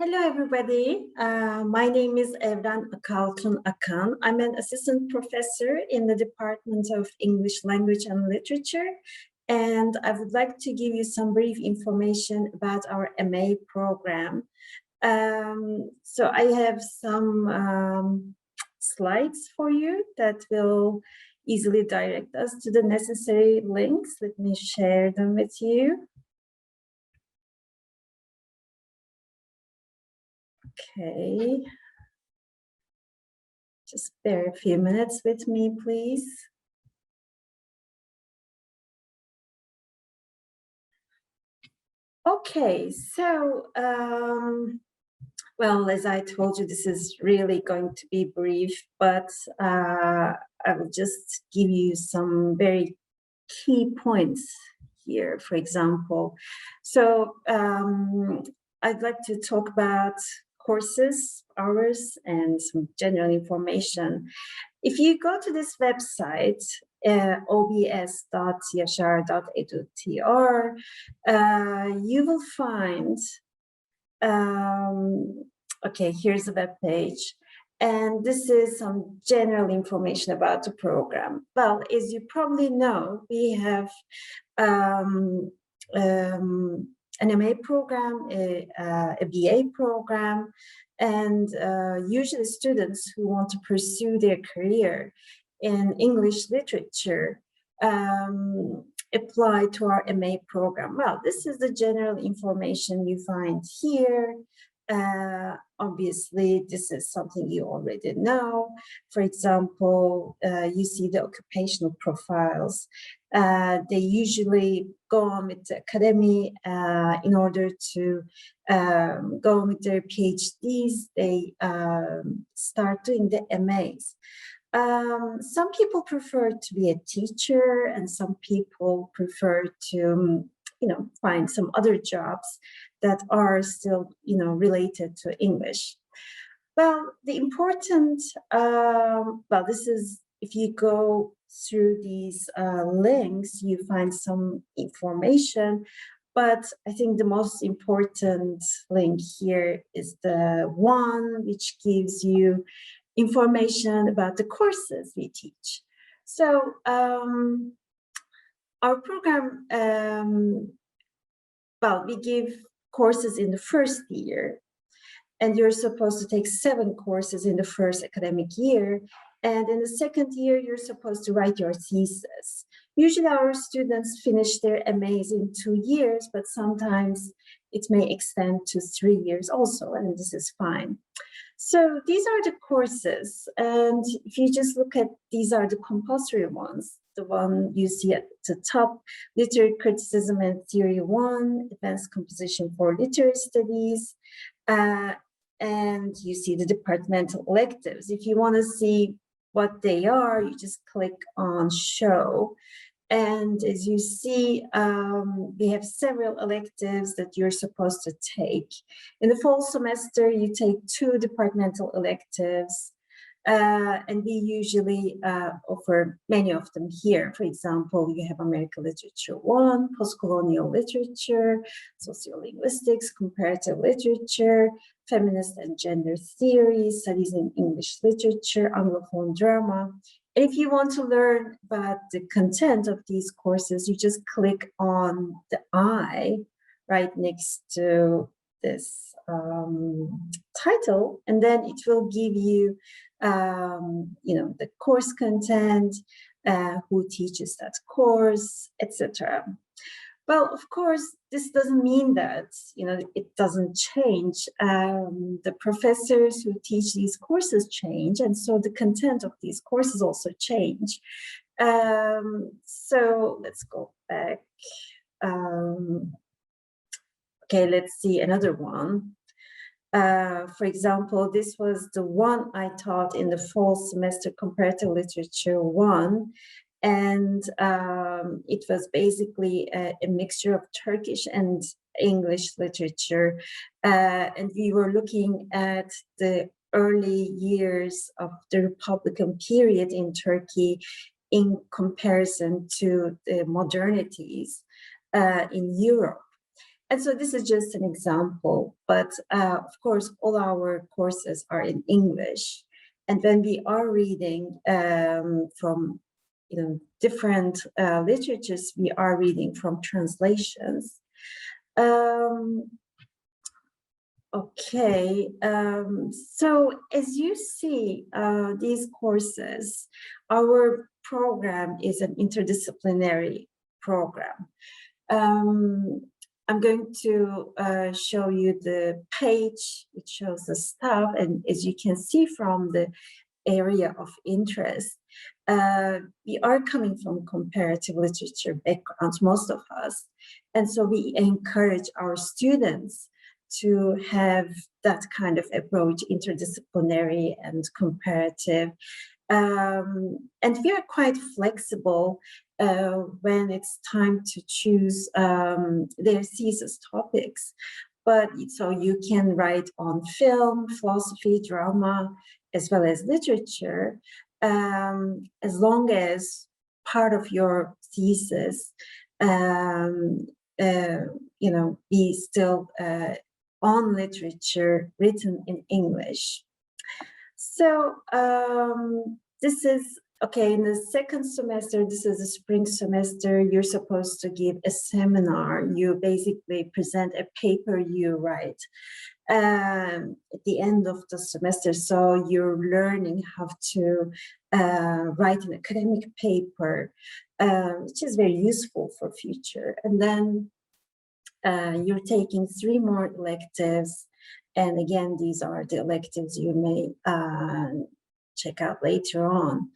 Hello, everybody. My name is Evren Akaltun Akan. I'm an assistant professor in the Department of English Language and Literature, and I would like to give you some brief information about our MA program. So I have some slides for you that will easily direct us to the necessary links. Let me share them with you. Okay. Just bear a few minutes with me, please. Okay, so, well, as I told you, this is really going to be brief, but I will just give you some very key points here, for example. So I'd like to talk about courses, hours, and some general information. If you go to this website, obs.yaşar.edu.tr, you will find, okay, here's a web page. And this is some general information about the program. Well, as you probably know, we have an MA program, a BA program, and usually students who want to pursue their career in English literature apply to our MA program. Well, this is the general information you find here. Obviously, this is something you already know. For example, you see the occupational profiles. They usually go on with the academy in order to go on with their PhDs. They start doing the MAs. Some people prefer to be a teacher, and some people prefer to find some other jobs that are still, related to English. Well, the important, well, this is, if you go through these links, you find some information, but I think the most important link here is the one which gives you information about the courses we teach. So, our program, well, we give courses in the first year, and you're supposed to take 7 courses in the first academic year. And in the second year, you're supposed to write your thesis. Usually our students finish their MAs in 2 years, but sometimes it may extend to 3 years also, and this is fine. So these are the courses, and if you just look at, these are the compulsory ones. The one you see at the top, Literary Criticism and Theory 1, Advanced Composition for Literary Studies, and you see the Departmental Electives. If you want to see what they are, you just click on Show. And as you see, we have several electives that you're supposed to take. In the fall semester, you take 2 departmental electives, and we usually offer many of them here. For example, you have American Literature 1, Postcolonial Literature, Sociolinguistics, Comparative Literature, Feminist and Gender Theory, Studies in English Literature, Anglophone Drama. If you want to learn about the content of these courses, you just click on the I right next to this title, and then it will give you, the course content, who teaches that course, etc. Well, of course, this doesn't mean that, it doesn't change. The professors who teach these courses change, and so the content of these courses also change. So let's go back. Okay, let's see another one. For example, this was the one I taught in the fall semester, Comparative Literature 1. And it was basically a mixture of Turkish and English literature. And we were looking at the early years of the Republican period in Turkey in comparison to the modernities in Europe. And so this is just an example, but of course, all our courses are in English. And when we are reading from different literatures, we are reading from translations. Okay, so as you see, these courses, our program is an interdisciplinary program. I'm going to show you the page which shows the stuff, and as you can see from the area of interest, we are coming from comparative literature backgrounds, most of us, and so we encourage our students to have that kind of approach, interdisciplinary and comparative. And we are quite flexible when it's time to choose their thesis topics. But so you can write on film, philosophy, drama, as well as literature, as long as part of your thesis, be still on literature written in English. So this is, okay, in the second semester, this is the spring semester, you're supposed to give a seminar. You basically present a paper you write at the end of the semester. So you're learning how to write an academic paper, which is very useful for future. And then you're taking 3 more electives. And again, these are the electives you may check out later on.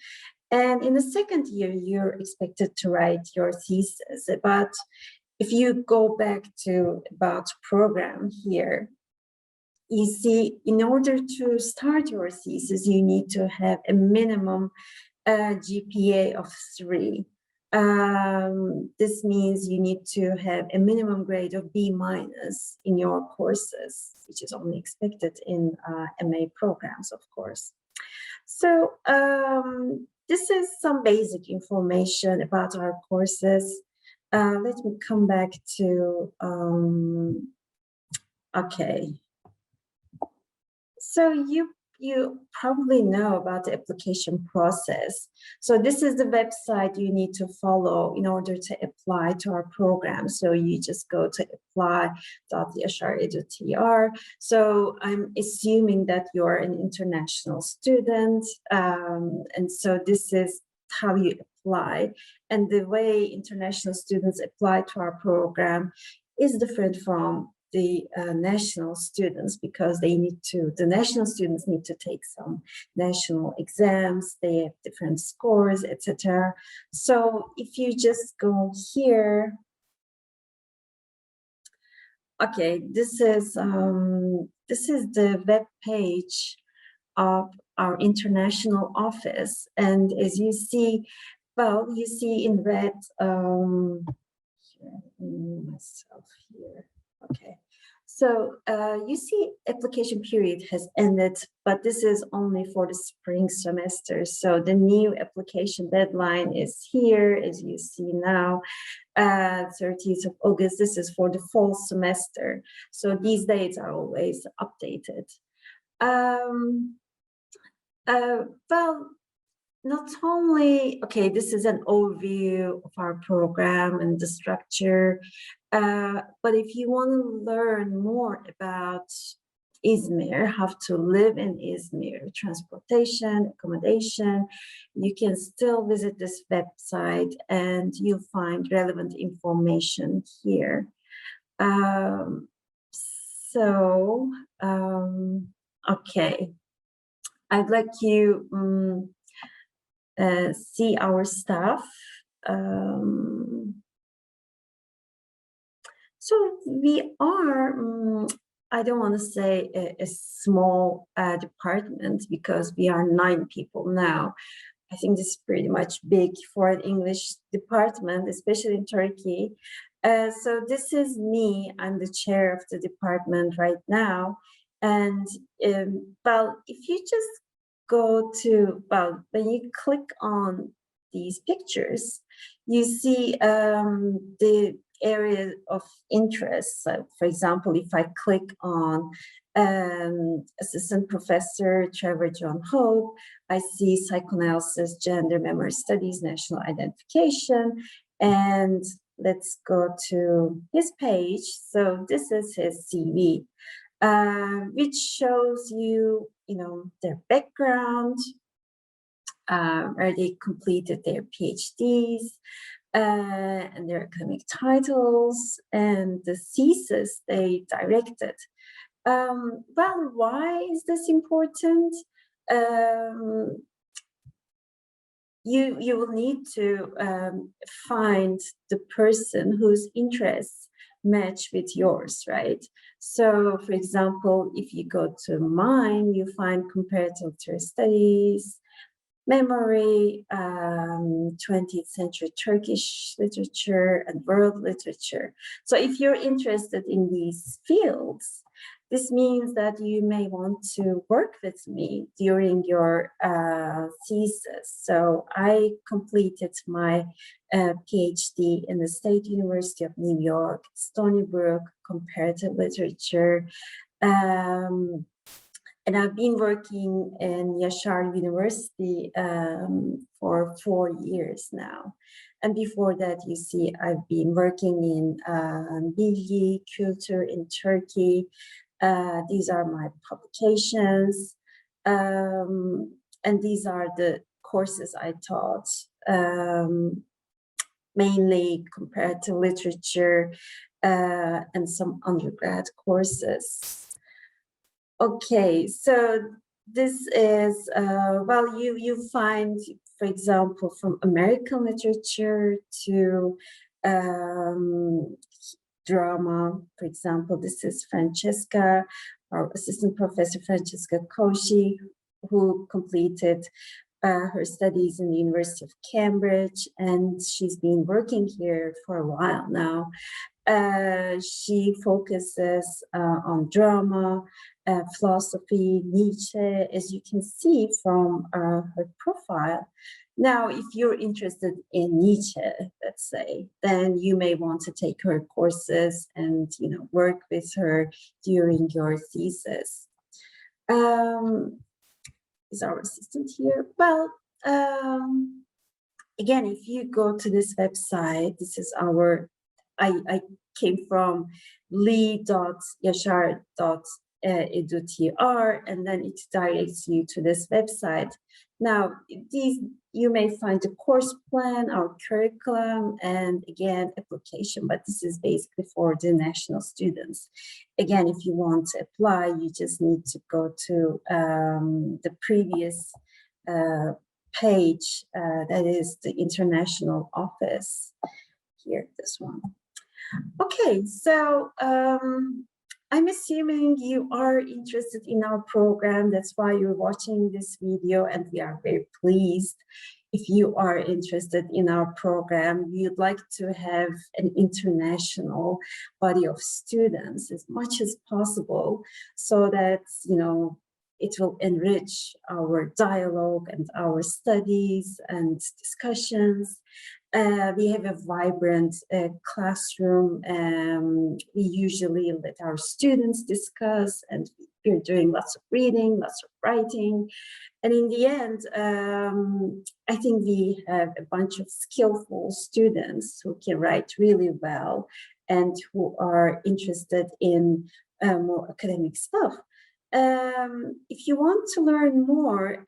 And in the second year, you're expected to write your thesis. But if you go back to about program here, you see, in order to start your thesis, you need to have a minimum GPA of 3. This means you need to have a minimum grade of B- in your courses, which is only expected in MA programs, of course. So this is some basic information about our courses. Let me come back to, okay. So you probably know about the application process. So this is the website you need to follow in order to apply to our program. So you just go to apply.yaşar.edu.tr. So I'm assuming that you're an international student. And so this is how you apply. And the way international students apply to our program is different from the national students, because the national students need to take some national exams, they have different scores, etc. So if you just go here, okay, this is the web page of our international office, and as you see, well, you see in red, myself here. Okay, so you see application period has ended, but this is only for the spring semester. So the new application deadline is here, as you see now, 30th of August. This is for the fall semester. So these dates are always updated. Well, not only, okay, this is an overview of our program and the structure, but if you want to learn more about Izmir, how to live in Izmir, transportation, accommodation, you can still visit this website and you'll find relevant information here. Okay, I'd like you see our staff. So we are, I don't want to say a small department, because we are 9 people now. I think this is pretty much big for an English department, especially in Turkey. So this is me. I'm the chair of the department right now. And well, if you just go to, well, when you click on these pictures, you see the area of interest. So, for example, if I click on Assistant Professor Trevor John Hope, I see psychoanalysis, gender, memory studies, national identification, and let's go to his page. So this is his CV, which shows you, their background, where they completed their PhDs, and their academic titles, and the thesis they directed. Well, why is this important? You will need to find the person whose interests match with yours, right? So, for example, if you go to mine, you find comparative literary studies, memory, 20th century Turkish literature, and world literature. So if you're interested in these fields, this means that you may want to work with me during your thesis. So I completed my PhD in the State University of New York, Stony Brook, comparative literature. And I've been working in Yaşar University for 4 years now. And before that, you see, I've been working in Bilgi, Kültür in Turkey. These are my publications. And these are the courses I taught, mainly comparative literature and some undergrad courses. Okay, so this is, well, you find, for example, from American literature to drama. For example, this is Francesca, our assistant professor, Francesca Cauchy, who completed her studies in the University of Cambridge, and she's been working here for a while now. She focuses on drama, philosophy, Nietzsche, as you can see from her profile. Now, if you're interested in Nietzsche, let's say, then you may want to take her courses and work with her during your thesis. Is our assistant here? Well, again, if you go to this website, this is our, I came from lee.yashar.edu.tr, and then it directs you to this website. Now, you may find a course plan, our curriculum, and again, application, but this is basically for the national students. Again, if you want to apply, you just need to go to the previous page, that is the international office. Here, this one. Okay, so I'm assuming you are interested in our program. That's why you're watching this video, and we are very pleased. If you are interested in our program, we'd like to have an international body of students as much as possible, so that it will enrich our dialogue and our studies and discussions. We have a vibrant classroom. We usually let our students discuss, and we're doing lots of reading, lots of writing. And in the end, I think we have a bunch of skillful students who can write really well and who are interested in more academic stuff. If you want to learn more,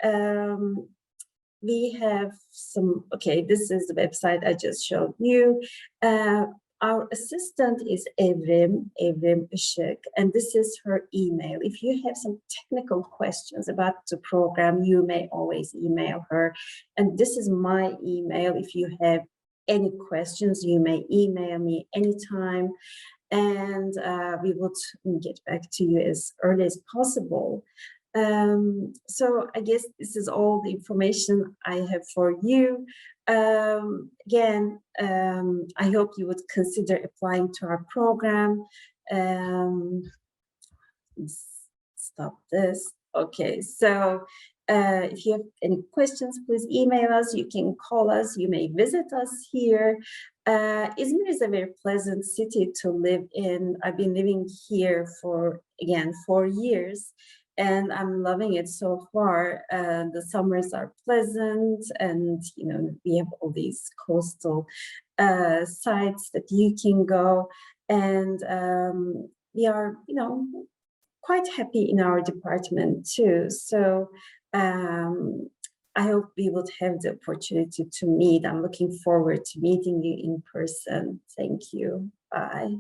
we have some, okay, this is the website I just showed you. Our assistant is Evrim Işık, and this is her email. If you have some technical questions about the program, you may always email her. And this is my email. If you have any questions, you may email me anytime. And we will get back to you as early as possible. So I guess this is all the information I have for you. Again, I hope you would consider applying to our program. Stop this. Okay, so if you have any questions, please email us. You can call us. You may visit us here. Izmir is a very pleasant city to live in. I've been living here for, again, 4 years, and I'm loving it so far. The summers are pleasant, and we have all these coastal sites that you can go, and we are, quite happy in our department too. So I hope we would have the opportunity to meet. I'm looking forward to meeting you in person. Thank you. Bye.